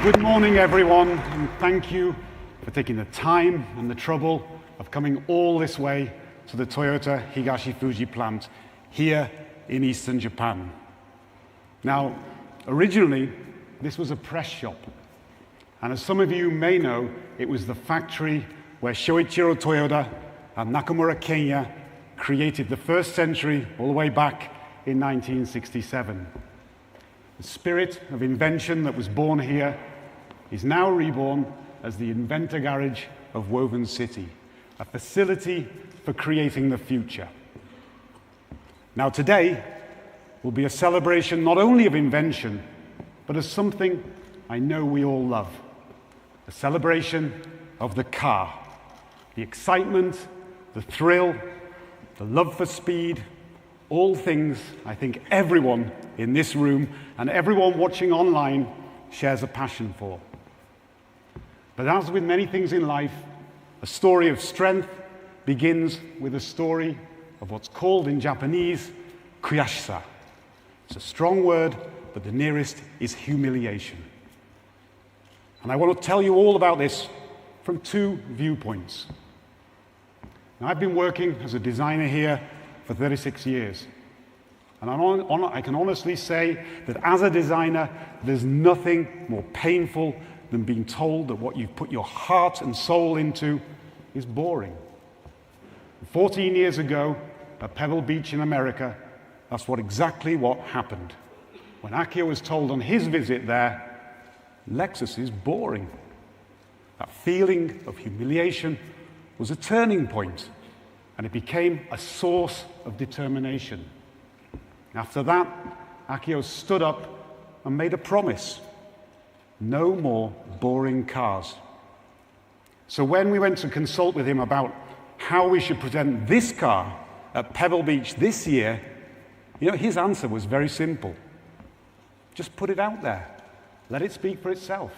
Good morning, everyone, and thank you for taking the time and the trouble of coming all this way to the Toyota Higashi-Fuji plant here in Eastern Japan. Now, originally, this was a press shop, and as some of you may know, it was the factory where Shoichiro Toyoda and Nakamura Kenya created the first century all the way back in 1967. The spirit of invention that was born here is now reborn as the Inventor Garage of Woven City, a facility for creating the future. Now today will be a celebration not only of invention, but of something I know we all love, a celebration of the car, the excitement, the thrill, the love for speed, all things I think everyone in this room and everyone watching online shares a passion for. But as with many things in life, a story of strength begins with a story of what's called in Japanese, kuyashisa. It's a strong word, but the nearest is humiliation. And I want to tell you all about this from two viewpoints. Now, I've been working as a designer here for 36 years. And I can honestly say that as a designer, there's nothing more painful than being told that what you've put your heart and soul into is boring. 14 years ago, at Pebble Beach in America, that's exactly what happened. When Akio was told on his visit there, Lexus is boring. That feeling of humiliation was a turning point, and it became a source of determination. After that, Akio stood up and made a promise. No more boring cars. So when we went to consult with him about how we should present this car at Pebble Beach this year, his answer was very simple. Just put it out there. Let it speak for itself.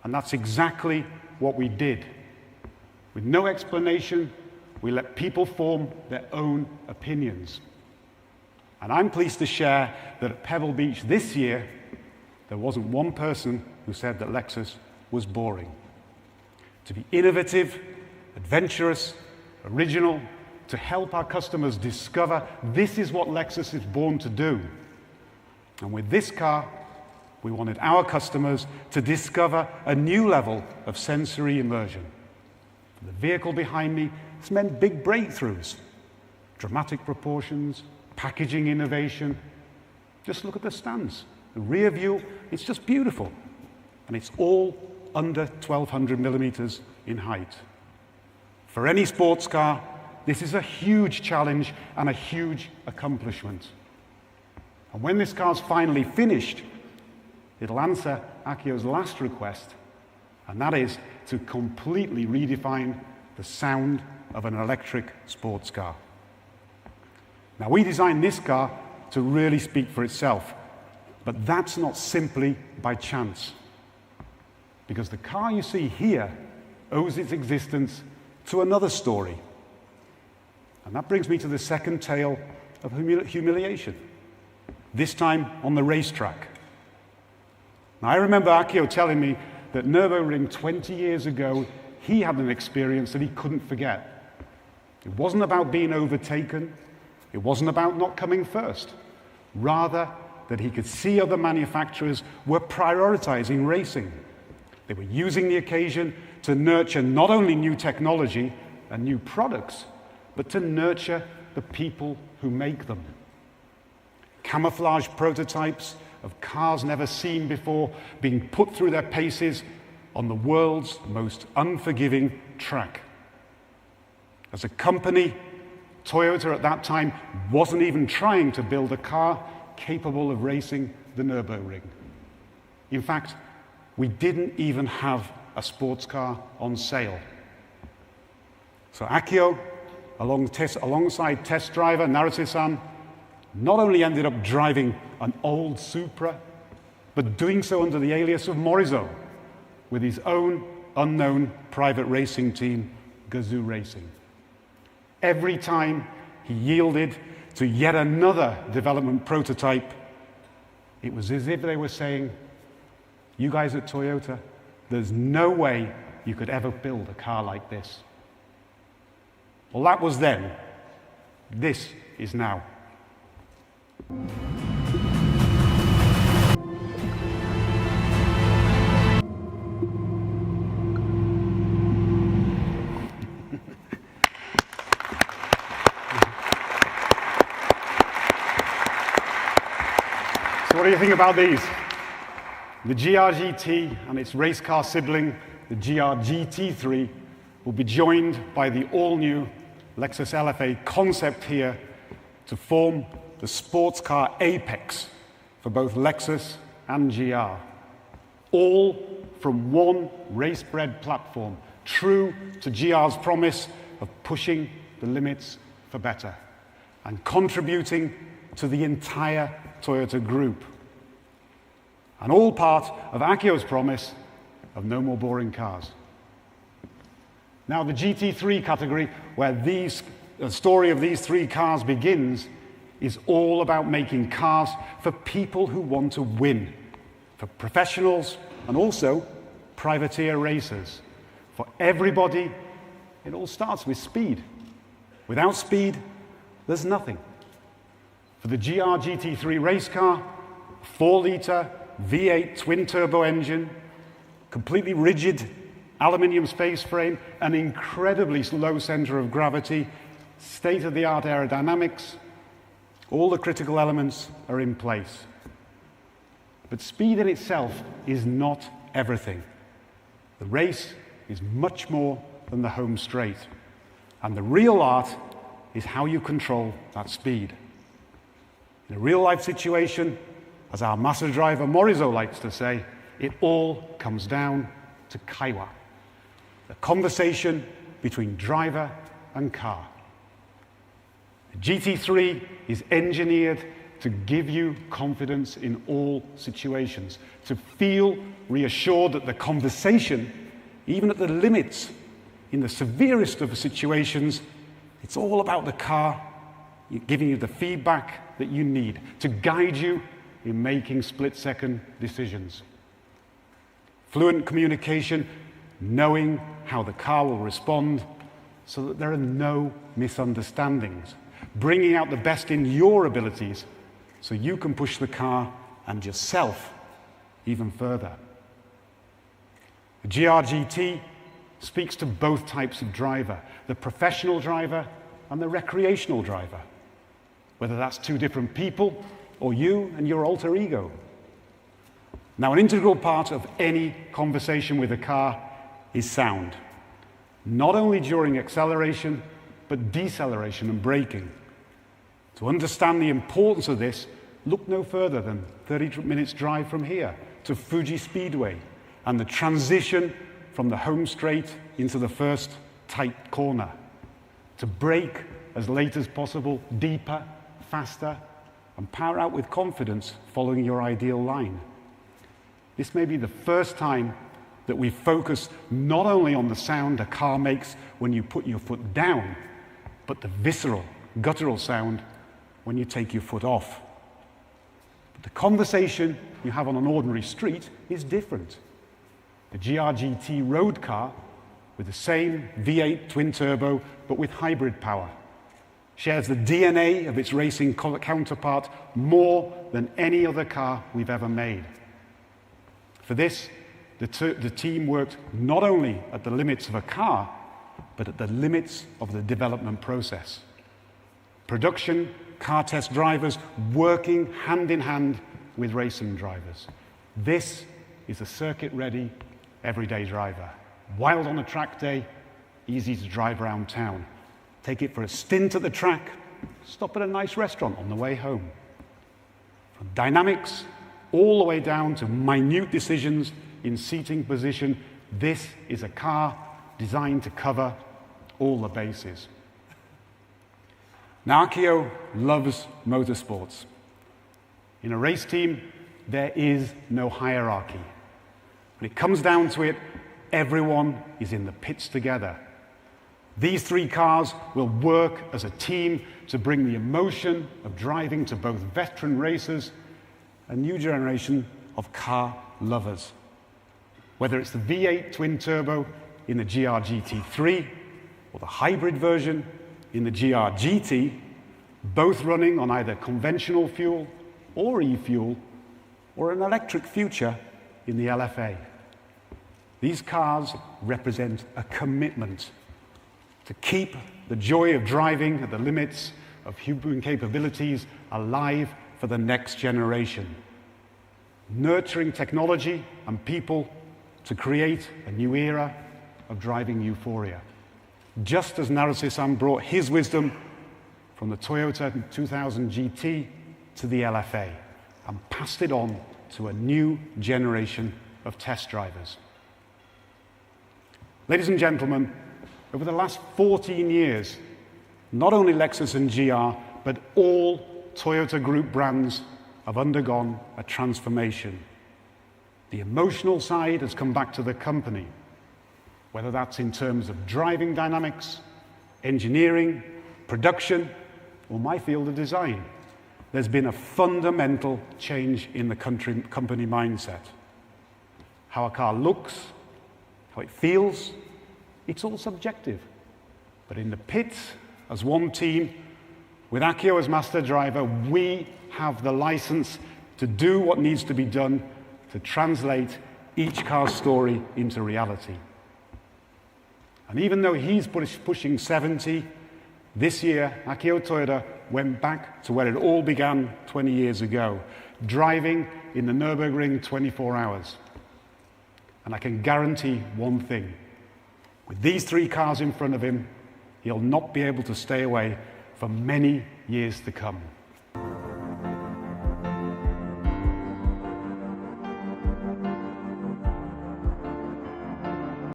And that's exactly what we did. With no explanation, we let people form their own opinions. And I'm pleased to share that at Pebble Beach this year, there wasn't one person who said that Lexus was boring. To be innovative, adventurous, original, to help our customers discover this is what Lexus is born to do. And with this car, we wanted our customers to discover a new level of sensory immersion. For the vehicle behind me, it's meant big breakthroughs, dramatic proportions, packaging innovation. Just look at the stands. The rear view, it's just beautiful. And it's all under 1,200 millimeters in height. For any sports car, this is a huge challenge and a huge accomplishment. And when this car's finally finished, it'll answer Akio's last request, and that is to completely redefine the sound of an electric sports car. Now, we designed this car to really speak for itself, but that's not simply by chance, because the car you see here owes its existence to another story. And that brings me to the second tale of humiliation, this time on the racetrack. Now, I remember Akio telling me that Nürburgring 20 years ago, he had an experience that he couldn't forget. It wasn't about being overtaken. It wasn't about not coming first. Rather, that he could see other manufacturers were prioritizing racing. They were using the occasion to nurture not only new technology and new products, but to nurture the people who make them. Camouflage prototypes of cars never seen before being put through their paces on the world's most unforgiving track. As a company, Toyota at that time wasn't even trying to build a car capable of racing the Nürburgring. In fact, we didn't even have a sports car on sale. So Akio, alongside test driver Naruse-san, not only ended up driving an old Supra, but doing so under the alias of Morizo, with his own unknown private racing team, Gazoo Racing. Every time he yielded to yet another development prototype, it was as if they were saying, You guys at Toyota, there's no way you could ever build a car like this. Well, that was then. This is now. So what do you think about these? The GR-GT and its race car sibling, the GR-GT3, will be joined by the all-new Lexus LFA Concept here to form the sports car apex for both Lexus and GR. All from one race-bred platform, true to GR's promise of pushing the limits for better and contributing to the entire Toyota group. And all part of Akio's promise of no more boring cars. Now, the GT3 category, where the story of these three cars begins, is all about making cars for people who want to win, for professionals and also privateer racers. For everybody, it all starts with speed. Without speed, there's nothing. For the GR GT3 race car, 4-liter V8 twin-turbo engine, completely rigid aluminium space frame, an incredibly low center of gravity, state-of-the-art aerodynamics, all the critical elements are in place. But speed in itself is not everything. The race is much more than the home straight. And the real art is how you control that speed. In a real-life situation, as our Master Driver Morizo likes to say, it all comes down to kaiwa, the conversation between driver and car. The GT3 is engineered to give you confidence in all situations, to feel reassured that the conversation, even at the limits, in the severest of situations, it's all about the car giving you the feedback that you need to guide you in making split-second decisions. Fluent communication, knowing how the car will respond so that there are no misunderstandings, bringing out the best in your abilities so you can push the car and yourself even further. The GR-GT speaks to both types of driver, the professional driver and the recreational driver, whether that's two different people or you and your alter ego. Now, an integral part of any conversation with a car is sound, not only during acceleration, but deceleration and braking. To understand the importance of this, look no further than 30 minutes drive from here to Fuji Speedway and the transition from the home straight into the first tight corner. To brake as late as possible, deeper, faster, and power out with confidence following your ideal line. This may be the first time that we focus not only on the sound a car makes when you put your foot down, but the visceral, guttural sound when you take your foot off. But the conversation you have on an ordinary street is different. The GR-GT road car, with the same V8 twin-turbo, but with hybrid power, shares the DNA of its racing counterpart more than any other car we've ever made. For this, the team worked not only at the limits of a car, but at the limits of the development process. Production car test drivers working hand in hand with racing drivers. This is a circuit-ready, everyday driver. Wild on a track day, easy to drive around town. Take it for a stint at the track, stop at a nice restaurant on the way home. From dynamics all the way down to minute decisions in seating position, this is a car designed to cover all the bases. Now, Akio loves motorsports. In a race team, there is no hierarchy. When it comes down to it, everyone is in the pits together. These three cars will work as a team to bring the emotion of driving to both veteran racers and new generation of car lovers Whether it's the V8 twin-turbo in the GR GT3 or the hybrid version in the GR GT, both running on either conventional fuel or e-fuel, or an electric future in the LFA. These cars represent a commitment to keep the joy of driving at the limits of human capabilities alive for the next generation, nurturing technology and people to create a new era of driving euphoria. Just as Narasi-san brought his wisdom from the Toyota 2000 GT to the LFA and passed it on to a new generation of test drivers. Ladies and gentlemen, over the last 14 years, not only Lexus and GR, but all Toyota Group brands have undergone a transformation. The emotional side has come back to the company, whether that's in terms of driving dynamics, engineering, production, or my field of design. There's been a fundamental change in the company mindset. How a car looks, how it feels, it's all subjective. But in the pits, as one team, with Akio as master driver, we have the license to do what needs to be done to translate each car's story into reality. And even though he's pushing 70, this year, Akio Toyoda went back to where it all began 20 years ago, driving in the Nürburgring 24 hours. And I can guarantee one thing. With these 3 cars in front of him, he'll not be able to stay away for many years to come.